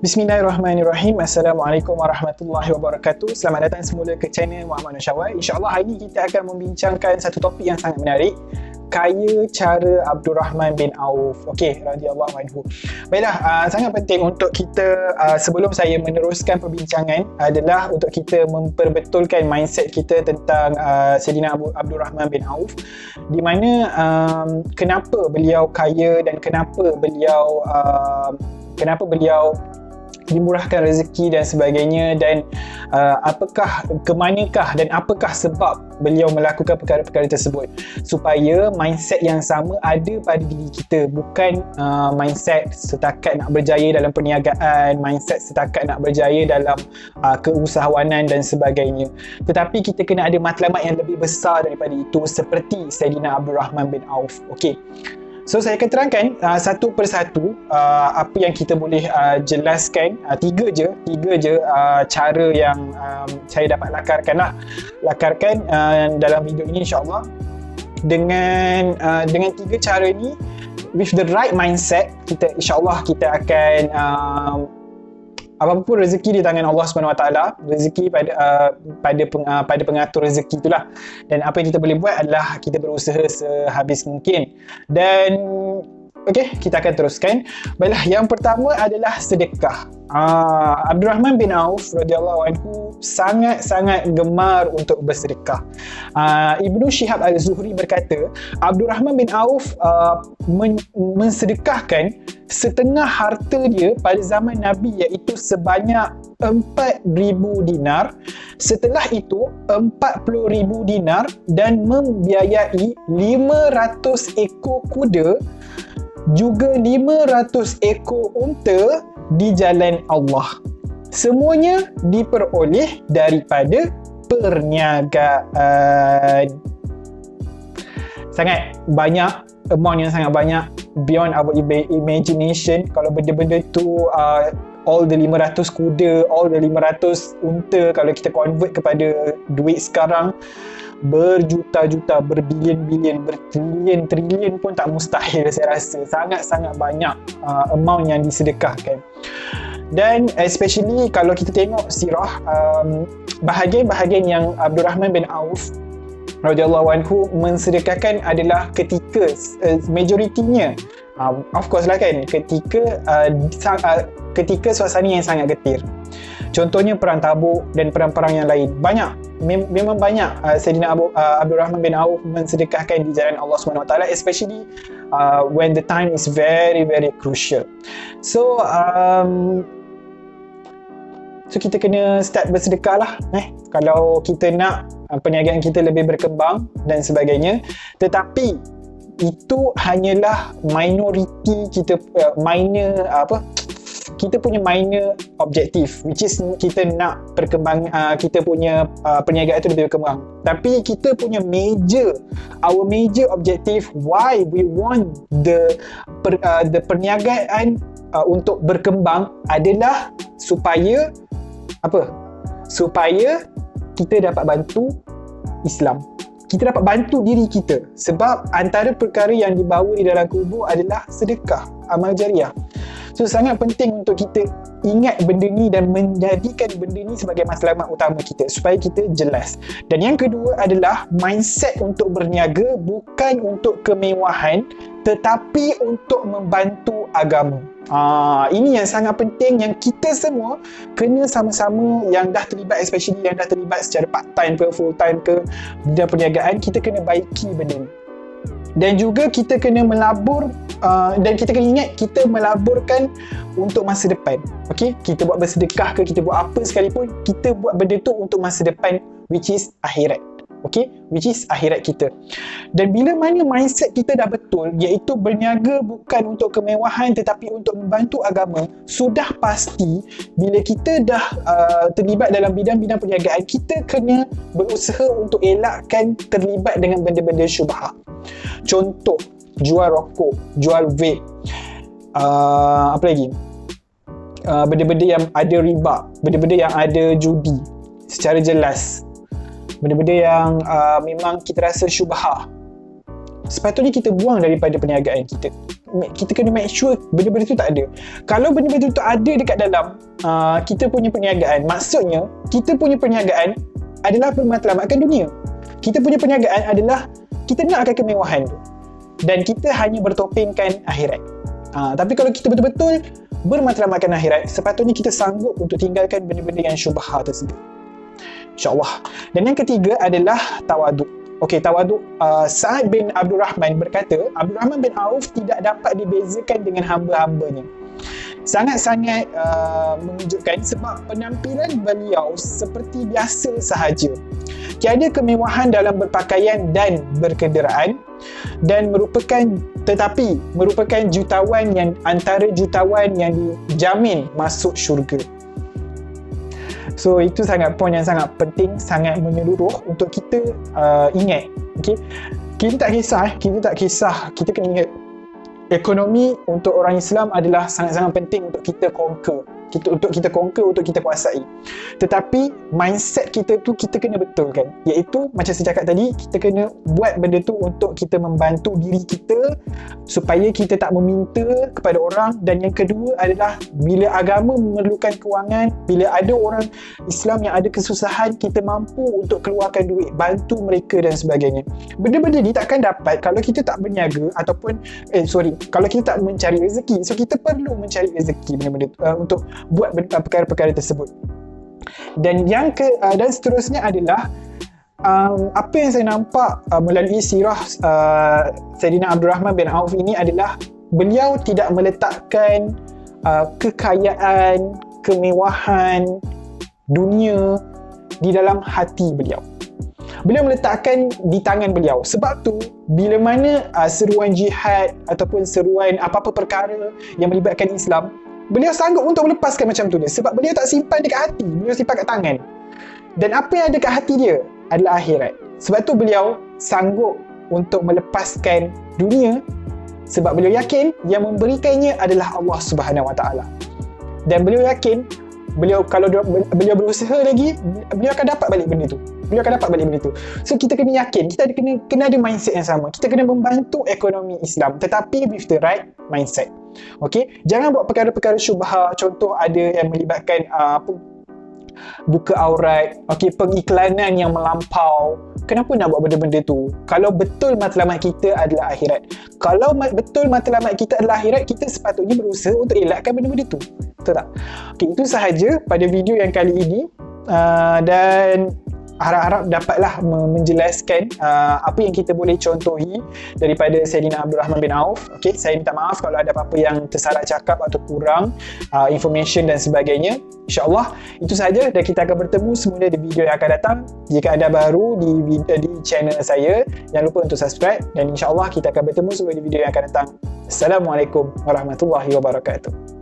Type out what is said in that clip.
Bismillahirrahmanirrahim. Assalamualaikum warahmatullahi wabarakatuh. Selamat datang semula ke channel Muhammad Nusyawai. InsyaAllah hari ini kita akan membincangkan satu topik yang sangat menarik. Kaya cara Abdul Rahman bin Auf. Okey, radhiyallahu anhu. Baiklah, sangat penting untuk kita, sebelum saya meneruskan perbincangan, adalah untuk kita memperbetulkan mindset kita tentang Sayyidina Abdul Rahman bin Auf, di mana kenapa beliau kaya dan kenapa beliau dimurahkan rezeki dan sebagainya, dan kemanakah dan apakah sebab beliau melakukan perkara-perkara tersebut, supaya mindset yang sama ada pada diri kita, bukan mindset setakat nak berjaya dalam perniagaan, mindset setakat nak berjaya dalam keusahawanan dan sebagainya, tetapi kita kena ada matlamat yang lebih besar daripada itu, seperti Sayyidina Abdul Rahman bin Auf. Okey, so saya akan terangkan satu persatu apa yang kita boleh jelaskan. Tiga je cara yang saya dapat lakarkan dalam video ini, insyaAllah. Dengan tiga cara ni, with the right mindset, kita insyaAllah kita akan apapun rezeki di tangan Allah SWT, rezeki pada pengatur rezeki itulah, dan apa yang kita boleh buat adalah kita berusaha sehabis mungkin. Dan okey, kita akan teruskan. Baiklah, yang pertama adalah sedekah. Abdul Rahman bin Auf radhiyallahu anhu sangat-sangat gemar untuk bersedekah. Ibnu Syihab Al-Zuhri berkata, Abdul Rahman bin Auf mensedekahkan setengah harta dia pada zaman Nabi, iaitu sebanyak 4,000 dinar. Setelah itu 40,000 dinar, dan membiayai 500 ekor kuda, juga 500 ekor unta di jalan Allah. Semuanya diperoleh daripada perniagaan. Sangat banyak, amount yang sangat banyak, beyond our imagination. Kalau benda-benda tu all the 500 kuda, all the 500 unta, kalau kita convert kepada duit sekarang, berjuta-juta, berbilion-bilion, bertrilion-trilion pun tak mustahil. Saya rasa sangat-sangat banyak amount yang disedekahkan. Dan especially kalau kita tengok sirah, bahagian-bahagian yang Abdul Rahman bin Auf radhiyallahu anhu mensedekahkan adalah ketika majoritinya, of course lah kan, ketika suasana yang sangat getir. Contohnya perang Tabuk dan perang-perang yang lain. Memang banyak Sayyidina Abdul Rahman bin Auf mensedekahkan di jalan Allah SWT, especially when the time is very, very crucial. So kita kena start bersedekah lah, kalau kita nak perniagaan kita lebih berkembang dan sebagainya. Tetapi itu hanyalah minoriti kita, kita punya minor objektif, which is kita nak kita punya perniagaan itu lebih berkembang. Tapi kita punya our major objective, why we want the perniagaan untuk berkembang, adalah supaya kita dapat bantu Islam, kita dapat bantu diri kita. Sebab antara perkara yang dibawa di dalam kubur adalah sedekah, amal jariah. So sangat penting untuk kita ingat benda ni dan menjadikan benda ni sebagai matlamat utama kita, supaya kita jelas. Dan yang kedua adalah mindset untuk berniaga, bukan untuk kemewahan, tetapi untuk membantu agama. Ini yang sangat penting, yang kita semua kena sama-sama, yang dah terlibat, especially yang dah terlibat secara part time ke full time ke dalam perniagaan, kita kena baiki benda ni. Dan juga kita kena melabur, dan kita kena ingat kita melaburkan untuk masa depan. Okey, kita buat bersedekah ke, kita buat apa sekalipun, kita buat benda tu untuk masa depan, which is akhirat. Okey, which is akhirat kita. Dan bila mana mindset kita dah betul, iaitu berniaga bukan untuk kemewahan tetapi untuk membantu agama, sudah pasti bila kita dah terlibat dalam bidang-bidang perniagaan, kita kena berusaha untuk elakkan terlibat dengan benda-benda syubhah. Contoh, jual rokok, jual vape, apa lagi, benda-benda yang ada riba, benda-benda yang ada judi secara jelas, benda-benda yang memang kita rasa syubhah. sepatutnya kita buang daripada perniagaan kita. Kita kena make sure benda-benda tu tak ada. Kalau benda-benda tu ada dekat dalam kita punya perniagaan, maksudnya kita punya perniagaan adalah bermatlamatkan dunia. Kita punya perniagaan adalah kita nak akan kemewahan tu, dan kita hanya bertopengkan akhirat. Tapi kalau kita betul-betul bermatlamatkan akhirat, sepatutnya kita sanggup untuk tinggalkan benda-benda yang syubhah tersebut, InsyaAllah. Dan yang ketiga adalah tawaduk. Okey, tawaduk. Sa'ad bin Abdul Rahman berkata, Abdul Rahman bin Auf tidak dapat dibezakan dengan hamba-hambanya. Sangat-sangat mengejutkan sebab penampilan beliau seperti biasa sahaja. Tiada kemewahan dalam berpakaian dan berkenderaan, dan merupakan jutawan yang antara jutawan yang dijamin masuk syurga. So itu poin yang sangat penting, sangat menyeluruh untuk kita ingat. Okay? Kita tak kisah, kita kena ingat ekonomi untuk orang Islam adalah sangat-sangat penting untuk kita conquer, untuk kita kuasai. Tetapi mindset kita tu kita kena betulkan, iaitu macam saya cakap tadi, kita kena buat benda tu untuk kita membantu diri kita supaya kita tak meminta kepada orang. Dan yang kedua adalah bila agama memerlukan kewangan, bila ada orang Islam yang ada kesusahan, kita mampu untuk keluarkan duit, bantu mereka dan sebagainya. Benda-benda ni takkan dapat kalau kita tak berniaga ataupun kalau kita tak mencari rezeki. So kita perlu mencari rezeki benda-benda untuk buat perkara-perkara tersebut. Dan dan seterusnya adalah apa yang saya nampak melalui sirah Sayyidina Abdul Rahman bin Auf ini adalah beliau tidak meletakkan kekayaan, kemewahan dunia di dalam hati beliau. Beliau meletakkan di tangan beliau. Sebab tu bila mana seruan jihad ataupun seruan apa-apa perkara yang melibatkan Islam, beliau sanggup untuk melepaskan macam tu dia. Sebab beliau tak simpan dekat hati, beliau simpan kat tangan. Dan apa yang ada kat hati dia adalah akhirat. Sebab tu beliau sanggup untuk melepaskan dunia, sebab beliau yakin yang memberikannya adalah Allah Subhanahu Wa Taala. Dan beliau yakin kalau beliau berusaha lagi, beliau akan dapat balik benda tu. So kita kena yakin, kita kena ada mindset yang sama. Kita kena membantu ekonomi Islam, tetapi with the right mindset. Okey, jangan buat perkara-perkara syubhah. Contoh ada yang melibatkan buka aurat, pengiklanan yang melampau. Kenapa nak buat benda-benda tu? Kalau betul matlamat kita adalah akhirat. Kalau betul matlamat kita adalah akhirat, kita sepatutnya berusaha untuk elakkan benda-benda tu. Betul tak? Okey, itu sahaja pada video yang kali ini. Dan harap-harap dapatlah menjelaskan apa yang kita boleh contohi daripada Sayyidina Abdul Rahman bin Auf. Okey, saya minta maaf kalau ada apa-apa yang tersalah cakap atau kurang information dan sebagainya. InsyaAllah itu sahaja, dan kita akan bertemu semula di video yang akan datang. Jika anda baru di channel saya, jangan lupa untuk subscribe, dan insyaAllah kita akan bertemu semula di video yang akan datang. Assalamualaikum warahmatullahi wabarakatuh.